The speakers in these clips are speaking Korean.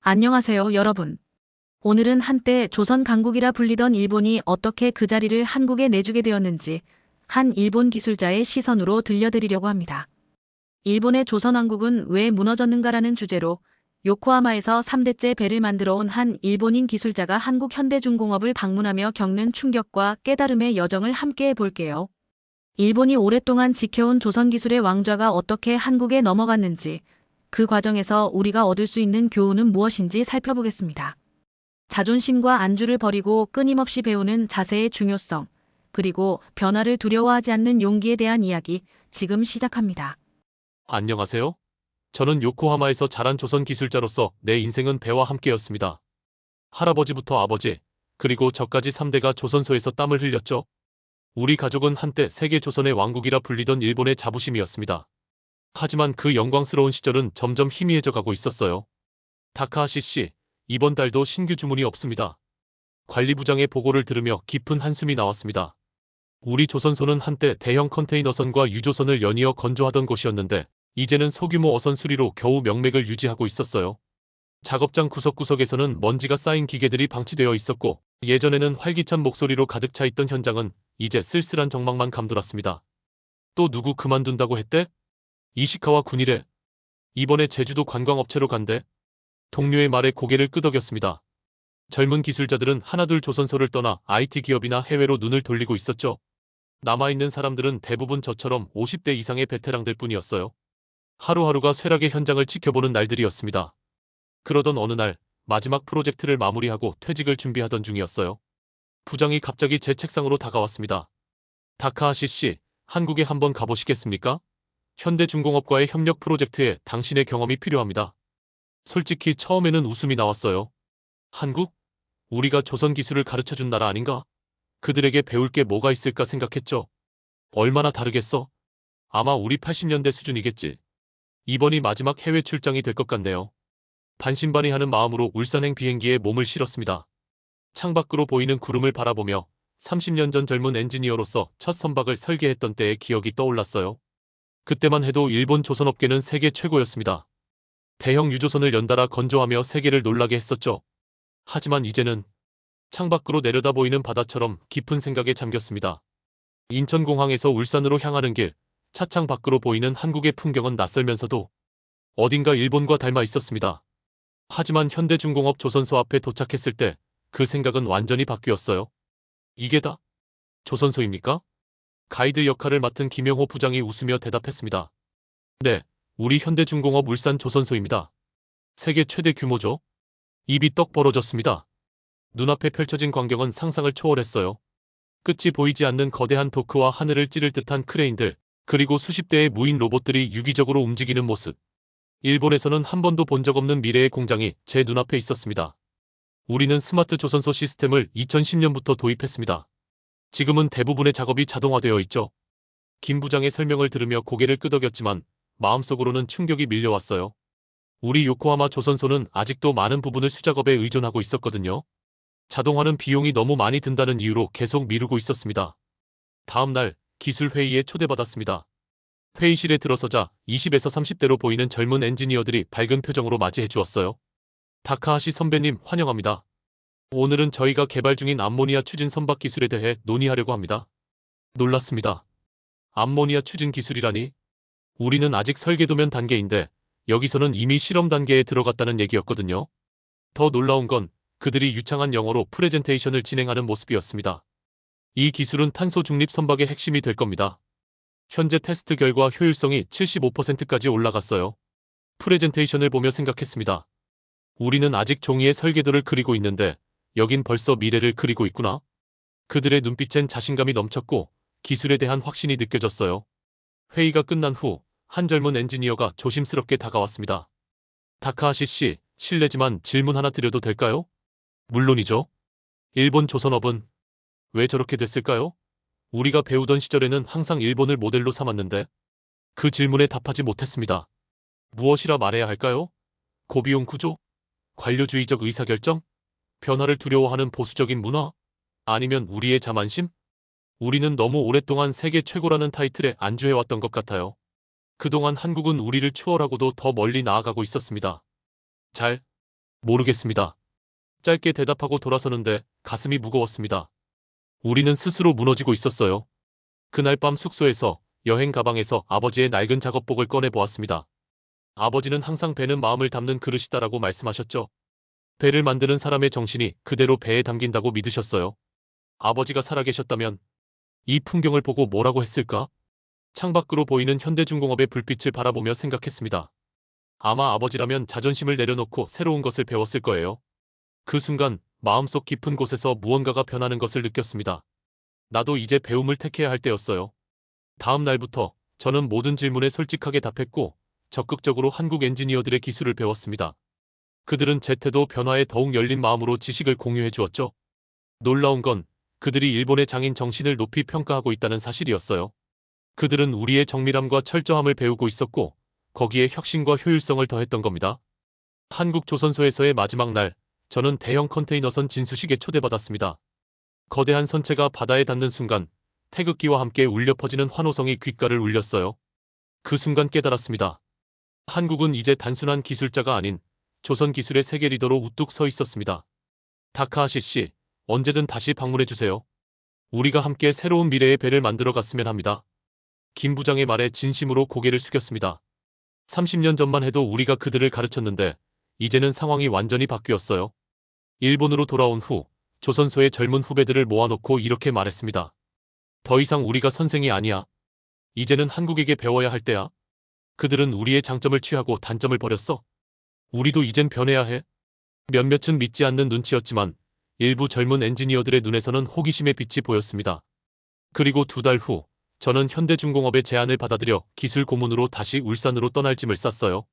안녕하세요, 여러분. 오늘은 한때 조선 강국이라 불리던 일본이 어떻게 그 자리를 한국에 내주게 되었는지 한 일본 기술자의 시선으로 들려드리려고 합니다. 일본의 조선왕국은 왜 무너졌는가라는 주제로 요코하마에서 3대째 배를 만들어 온 한 일본인 기술자가 한국 현대중공업을 방문하며 겪는 충격과 깨달음의 여정을 함께 해볼게요. 일본이 오랫동안 지켜온 조선 기술의 왕좌가 어떻게 한국에 넘어갔는지, 그 과정에서 우리가 얻을 수 있는 교훈은 무엇인지 살펴보겠습니다. 자존심과 안주를 버리고 끊임없이 배우는 자세의 중요성, 그리고 변화를 두려워하지 않는 용기에 대한 이야기, 지금 시작합니다. 안녕하세요. 저는 요코하마에서 자란 조선 기술자로서 내 인생은 배와 함께였습니다. 할아버지부터 아버지, 그리고 저까지 3대가 조선소에서 땀을 흘렸죠. 우리 가족은 한때 세계 조선의 왕국이라 불리던 일본의 자부심이었습니다. 하지만 그 영광스러운 시절은 점점 희미해져 가고 있었어요. 다카하시 씨, 이번 달도 신규 주문이 없습니다. 관리부장의 보고를 들으며 깊은 한숨이 나왔습니다. 우리 조선소는 한때 대형 컨테이너선과 유조선을 연이어 건조하던 곳이었는데 이제는 소규모 어선 수리로 겨우 명맥을 유지하고 있었어요. 작업장 구석구석에서는 먼지가 쌓인 기계들이 방치되어 있었고 예전에는 활기찬 목소리로 가득 차 있던 현장은 이제 쓸쓸한 정막만 감돌았습니다. 또 누구 그만둔다고 했대? 이시카와 군이래. 이번에 제주도 관광업체로 간대. 동료의 말에 고개를 끄덕였습니다. 젊은 기술자들은 하나둘 조선소를 떠나 IT 기업이나 해외로 눈을 돌리고 있었죠. 남아있는 사람들은 대부분 저처럼 50대 이상의 베테랑들 뿐이었어요. 하루하루가 쇠락의 현장을 지켜보는 날들이었습니다. 그러던 어느 날 마지막 프로젝트를 마무리하고 퇴직을 준비하던 중이었어요. 부장이 갑자기 제 책상으로 다가왔습니다. 다카하시 씨, 한국에 한번 가보시겠습니까? 현대중공업과의 협력 프로젝트에 당신의 경험이 필요합니다. 솔직히 처음에는 웃음이 나왔어요. 한국? 우리가 조선 기술을 가르쳐준 나라 아닌가? 그들에게 배울 게 뭐가 있을까 생각했죠. 얼마나 다르겠어? 아마 우리 80년대 수준이겠지. 이번이 마지막 해외 출장이 될 것 같네요. 반신반의하는 마음으로 울산행 비행기에 몸을 실었습니다. 창밖으로 보이는 구름을 바라보며 30년 전 젊은 엔지니어로서 첫 선박을 설계했던 때의 기억이 떠올랐어요. 그때만 해도 일본 조선업계는 세계 최고였습니다. 대형 유조선을 연달아 건조하며 세계를 놀라게 했었죠. 하지만 이제는 창밖으로 내려다 보이는 바다처럼 깊은 생각에 잠겼습니다. 인천공항에서 울산으로 향하는 길, 차창 밖으로 보이는 한국의 풍경은 낯설면서도 어딘가 일본과 닮아 있었습니다. 하지만 현대중공업 조선소 앞에 도착했을 때 그 생각은 완전히 바뀌었어요. 이게 다 조선소입니까? 가이드 역할을 맡은 김영호 부장이 웃으며 대답했습니다. 네, 우리 현대중공업 울산 조선소입니다. 세계 최대 규모죠. 입이 떡 벌어졌습니다. 눈앞에 펼쳐진 광경은 상상을 초월했어요. 끝이 보이지 않는 거대한 도크와 하늘을 찌를 듯한 크레인들, 그리고 수십 대의 무인 로봇들이 유기적으로 움직이는 모습. 일본에서는 한 번도 본 적 없는 미래의 공장이 제 눈앞에 있었습니다. 우리는 스마트 조선소 시스템을 2010년부터 도입했습니다. 지금은 대부분의 작업이 자동화되어 있죠. 김 부장의 설명을 들으며 고개를 끄덕였지만 마음속으로는 충격이 밀려왔어요. 우리 요코하마 조선소는 아직도 많은 부분을 수작업에 의존하고 있었거든요. 자동화는 비용이 너무 많이 든다는 이유로 계속 미루고 있었습니다. 다음 날 기술회의에 초대받았습니다. 회의실에 들어서자 20에서 30대로 보이는 젊은 엔지니어들이 밝은 표정으로 맞이해 주었어요. 다카하시 선배님 환영합니다. 오늘은 저희가 개발 중인 암모니아 추진 선박 기술에 대해 논의하려고 합니다. 놀랐습니다. 암모니아 추진 기술이라니? 우리는 아직 설계도면 단계인데 여기서는 이미 실험 단계에 들어갔다는 얘기였거든요. 더 놀라운 건 그들이 유창한 영어로 프레젠테이션을 진행하는 모습이었습니다. 이 기술은 탄소 중립 선박의 핵심이 될 겁니다. 현재 테스트 결과 효율성이 75%까지 올라갔어요. 프레젠테이션을 보며 생각했습니다. 우리는 아직 종이의 설계도를 그리고 있는데 여긴 벌써 미래를 그리고 있구나. 그들의 눈빛엔 자신감이 넘쳤고 기술에 대한 확신이 느껴졌어요. 회의가 끝난 후 한 젊은 엔지니어가 조심스럽게 다가왔습니다. 다카하시 씨, 실례지만 질문 하나 드려도 될까요? 물론이죠. 일본 조선업은 왜 저렇게 됐을까요? 우리가 배우던 시절에는 항상 일본을 모델로 삼았는데 그 질문에 답하지 못했습니다. 무엇이라 말해야 할까요? 고비용 구조? 관료주의적 의사결정? 변화를 두려워하는 보수적인 문화? 아니면 우리의 자만심? 우리는 너무 오랫동안 세계 최고라는 타이틀에 안주해왔던 것 같아요. 그동안 한국은 우리를 추월하고도 더 멀리 나아가고 있었습니다. 잘 모르겠습니다. 짧게 대답하고 돌아서는데 가슴이 무거웠습니다. 우리는 스스로 무너지고 있었어요. 그날 밤 숙소에서 여행 가방에서 아버지의 낡은 작업복을 꺼내 보았습니다. 아버지는 항상 배는 마음을 담는 그릇이다라고 말씀하셨죠. 배를 만드는 사람의 정신이 그대로 배에 담긴다고 믿으셨어요. 아버지가 살아계셨다면 이 풍경을 보고 뭐라고 했을까? 창밖으로 보이는 현대중공업의 불빛을 바라보며 생각했습니다. 아마 아버지라면 자존심을 내려놓고 새로운 것을 배웠을 거예요. 그 순간 마음속 깊은 곳에서 무언가가 변하는 것을 느꼈습니다. 나도 이제 배움을 택해야 할 때였어요. 다음 날부터 저는 모든 질문에 솔직하게 답했고 적극적으로 한국 엔지니어들의 기술을 배웠습니다. 그들은 제 태도 변화에 더욱 열린 마음으로 지식을 공유해 주었죠. 놀라운 건 그들이 일본의 장인 정신을 높이 평가하고 있다는 사실이었어요. 그들은 우리의 정밀함과 철저함을 배우고 있었고 거기에 혁신과 효율성을 더했던 겁니다. 한국 조선소에서의 마지막 날, 저는 대형 컨테이너선 진수식에 초대받았습니다. 거대한 선체가 바다에 닿는 순간 태극기와 함께 울려 퍼지는 환호성이 귓가를 울렸어요. 그 순간 깨달았습니다. 한국은 이제 단순한 기술자가 아닌 조선 기술의 세계 리더로 우뚝 서 있었습니다. 다카하시 씨, 언제든 다시 방문해 주세요. 우리가 함께 새로운 미래의 배를 만들어 갔으면 합니다. 김 부장의 말에 진심으로 고개를 숙였습니다. 30년 전만 해도 우리가 그들을 가르쳤는데 이제는 상황이 완전히 바뀌었어요. 일본으로 돌아온 후 조선소의 젊은 후배들을 모아놓고 이렇게 말했습니다. 더 이상 우리가 선생이 아니야. 이제는 한국에게 배워야 할 때야. 그들은 우리의 장점을 취하고 단점을 버렸어. 우리도 이젠 변해야 해. 몇몇은 믿지 않는 눈치였지만 일부 젊은 엔지니어들의 눈에서는 호기심의 빛이 보였습니다. 그리고 2달 후 저는 현대중공업의 제안을 받아들여 기술 고문으로 다시 울산으로 떠날 짐을 쌌어요.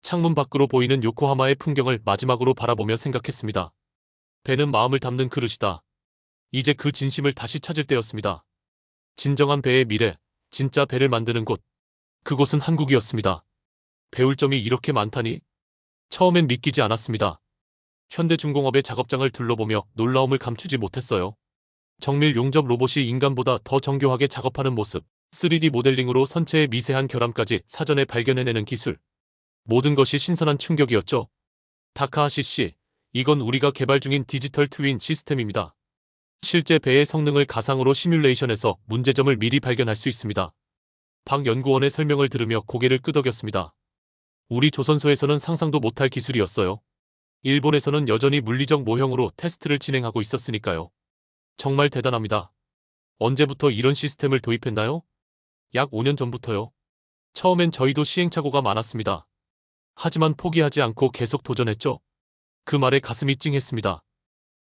창문 밖으로 보이는 요코하마의 풍경을 마지막으로 바라보며 생각했습니다. 배는 마음을 담는 그릇이다. 이제 그 진심을 다시 찾을 때였습니다. 진정한 배의 미래, 진짜 배를 만드는 곳. 그곳은 한국이었습니다. 배울 점이 이렇게 많다니? 처음엔 믿기지 않았습니다. 현대중공업의 작업장을 둘러보며 놀라움을 감추지 못했어요. 정밀 용접 로봇이 인간보다 더 정교하게 작업하는 모습, 3D 모델링으로 선체의 미세한 결함까지 사전에 발견해내는 기술. 모든 것이 신선한 충격이었죠. 다카하시 씨, 이건 우리가 개발 중인 디지털 트윈 시스템입니다. 실제 배의 성능을 가상으로 시뮬레이션해서 문제점을 미리 발견할 수 있습니다. 박 연구원의 설명을 들으며 고개를 끄덕였습니다. 우리 조선소에서는 상상도 못할 기술이었어요. 일본에서는 여전히 물리적 모형으로 테스트를 진행하고 있었으니까요. 정말 대단합니다. 언제부터 이런 시스템을 도입했나요? 약 5년 전부터요. 처음엔 저희도 시행착오가 많았습니다. 하지만 포기하지 않고 계속 도전했죠. 그 말에 가슴이 찡했습니다.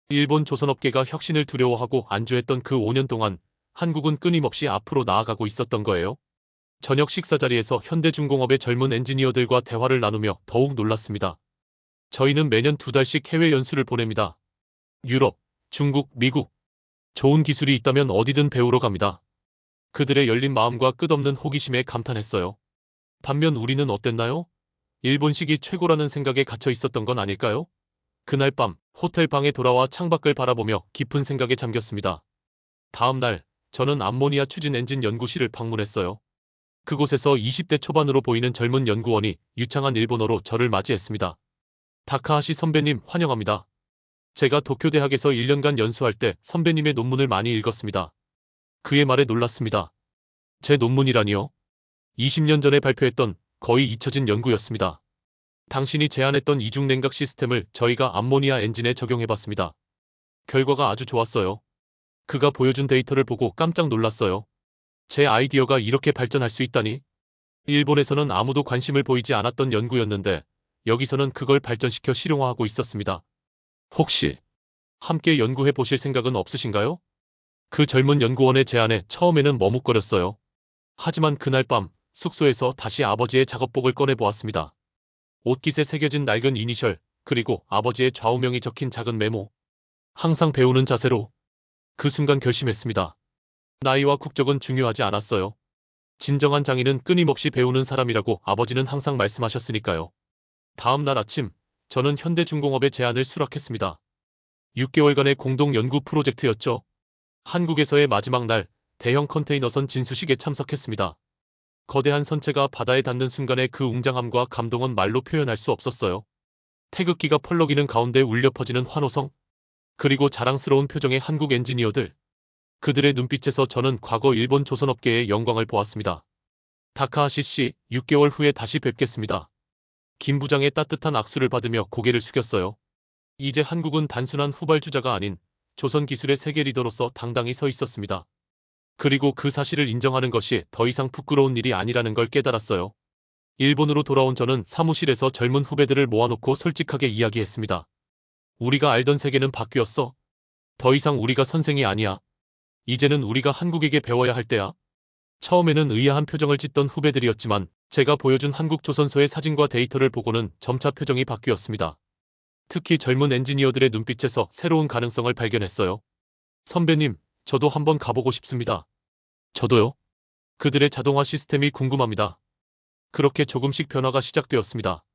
일본 조선업계가 혁신을 두려워하고 안주했던 그 5년 동안 한국은 끊임없이 앞으로 나아가고 있었던 거예요. 저녁 식사 자리에서 현대중공업의 젊은 엔지니어들과 대화를 나누며 더욱 놀랐습니다. 저희는 매년 2달씩 해외 연수를 보냅니다. 유럽, 중국, 미국. 좋은 기술이 있다면 어디든 배우러 갑니다. 그들의 열린 마음과 끝없는 호기심에 감탄했어요. 반면 우리는 어땠나요? 일본식이 최고라는 생각에 갇혀 있었던 건 아닐까요? 그날 밤 호텔 방에 돌아와 창밖을 바라보며 깊은 생각에 잠겼습니다. 다음 날 저는 암모니아 추진 엔진 연구실을 방문했어요. 그곳에서 20대 초반으로 보이는 젊은 연구원이 유창한 일본어로 저를 맞이했습니다. 다카하시 선배님 환영합니다. 제가 도쿄대학에서 1년간 연수할 때 선배님의 논문을 많이 읽었습니다. 그의 말에 놀랐습니다. 제 논문이라니요? 20년 전에 발표했던 거의 잊혀진 연구였습니다. 당신이 제안했던 이중 냉각 시스템을 저희가 암모니아 엔진에 적용해봤습니다. 결과가 아주 좋았어요. 그가 보여준 데이터를 보고 깜짝 놀랐어요. 제 아이디어가 이렇게 발전할 수 있다니? 일본에서는 아무도 관심을 보이지 않았던 연구였는데 여기서는 그걸 발전시켜 실용화하고 있었습니다. 혹시 함께 연구해 보실 생각은 없으신가요? 그 젊은 연구원의 제안에 처음에는 머뭇거렸어요. 하지만 그날 밤 숙소에서 다시 아버지의 작업복을 꺼내 보았습니다. 옷깃에 새겨진 낡은 이니셜, 그리고 아버지의 좌우명이 적힌 작은 메모. 항상 배우는 자세로. 그 순간 결심했습니다. 나이와 국적은 중요하지 않았어요. 진정한 장인은 끊임없이 배우는 사람이라고 아버지는 항상 말씀하셨으니까요. 다음 날 아침, 저는 현대중공업의 제안을 수락했습니다. 6개월간의 공동 연구 프로젝트였죠. 한국에서의 마지막 날, 대형 컨테이너선 진수식에 참석했습니다. 거대한 선체가 바다에 닿는 순간의 그 웅장함과 감동은 말로 표현할 수 없었어요. 태극기가 펄럭이는 가운데 울려 퍼지는 환호성, 그리고 자랑스러운 표정의 한국 엔지니어들. 그들의 눈빛에서 저는 과거 일본 조선업계의 영광을 보았습니다. 다카하시 씨, 6개월 후에 다시 뵙겠습니다. 김 부장의 따뜻한 악수를 받으며 고개를 숙였어요. 이제 한국은 단순한 후발주자가 아닌 조선 기술의 세계 리더로서 당당히 서 있었습니다. 그리고 그 사실을 인정하는 것이 더 이상 부끄러운 일이 아니라는 걸 깨달았어요. 일본으로 돌아온 저는 사무실에서 젊은 후배들을 모아놓고 솔직하게 이야기했습니다. 우리가 알던 세계는 바뀌었어. 더 이상 우리가 선생이 아니야. 이제는 우리가 한국에게 배워야 할 때야. 처음에는 의아한 표정을 짓던 후배들이었지만 제가 보여준 한국 조선소의 사진과 데이터를 보고는 점차 표정이 바뀌었습니다. 특히 젊은 엔지니어들의 눈빛에서 새로운 가능성을 발견했어요. 선배님, 저도 한번 가보고 싶습니다. 저도요. 그들의 자동화 시스템이 궁금합니다. 그렇게 조금씩 변화가 시작되었습니다.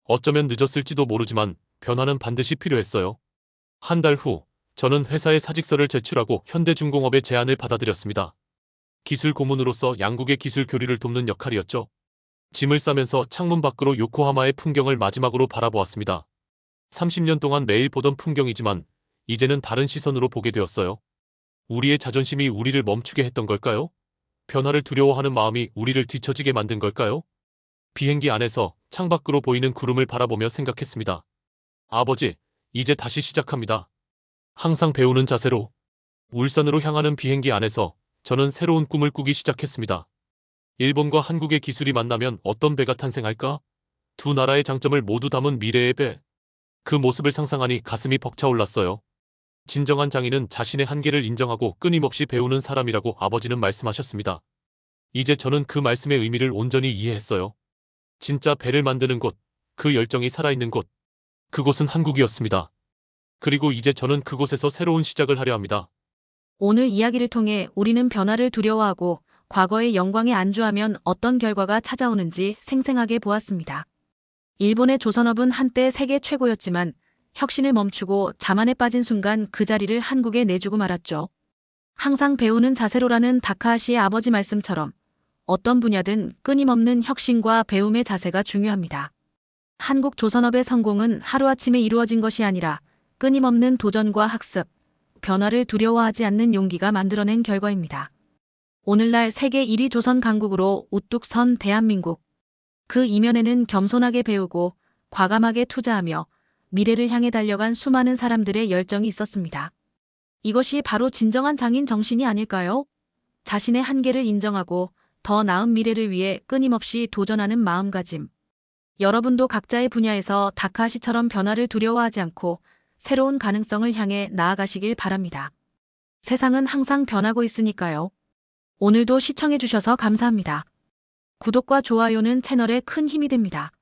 어쩌면 늦었을지도 모르지만 변화는 반드시 필요했어요. 한 달 후, 저는 회사에 사직서를 제출하고 현대중공업의 제안을 받아들였습니다. 기술 고문으로서 양국의 기술 교류를 돕는 역할이었죠. 짐을 싸면서 창문 밖으로 요코하마의 풍경을 마지막으로 바라보았습니다. 30년 동안 매일 보던 풍경이지만 이제는 다른 시선으로 보게 되었어요. 우리의 자존심이 우리를 멈추게 했던 걸까요? 변화를 두려워하는 마음이 우리를 뒤처지게 만든 걸까요? 비행기 안에서 창밖으로 보이는 구름을 바라보며 생각했습니다. 아버지, 이제 다시 시작합니다. 항상 배우는 자세로. 울산으로 향하는 비행기 안에서 저는 새로운 꿈을 꾸기 시작했습니다. 일본과 한국의 기술이 만나면 어떤 배가 탄생할까? 두 나라의 장점을 모두 담은 미래의 배. 그 모습을 상상하니 가슴이 벅차올랐어요. 진정한 장인은 자신의 한계를 인정하고 끊임없이 배우는 사람이라고 아버지는 말씀하셨습니다. 이제 저는 그 말씀의 의미를 온전히 이해했어요. 진짜 배를 만드는 곳, 그 열정이 살아있는 곳, 그곳은 한국이었습니다. 그리고 이제 저는 그곳에서 새로운 시작을 하려 합니다. 오늘 이야기를 통해 우리는 변화를 두려워하고 과거의 영광에 안주하면 어떤 결과가 찾아오는지 생생하게 보았습니다. 일본의 조선업은 한때 세계 최고였지만 혁신을 멈추고 자만에 빠진 순간 그 자리를 한국에 내주고 말았죠. 항상 배우는 자세로라는 다카하시의 아버지 말씀처럼 어떤 분야든 끊임없는 혁신과 배움의 자세가 중요합니다. 한국 조선업의 성공은 하루아침에 이루어진 것이 아니라 끊임없는 도전과 학습, 변화를 두려워하지 않는 용기가 만들어낸 결과입니다. 오늘날 세계 1위 조선 강국으로 우뚝 선 대한민국. 그 이면에는 겸손하게 배우고 과감하게 투자하며 미래를 향해 달려간 수많은 사람들의 열정이 있었습니다. 이것이 바로 진정한 장인 정신이 아닐까요? 자신의 한계를 인정하고 더 나은 미래를 위해 끊임없이 도전하는 마음가짐. 여러분도 각자의 분야에서 다카하시처럼 변화를 두려워하지 않고 새로운 가능성을 향해 나아가시길 바랍니다. 세상은 항상 변하고 있으니까요. 오늘도 시청해주셔서 감사합니다. 구독과 좋아요는 채널에 큰 힘이 됩니다.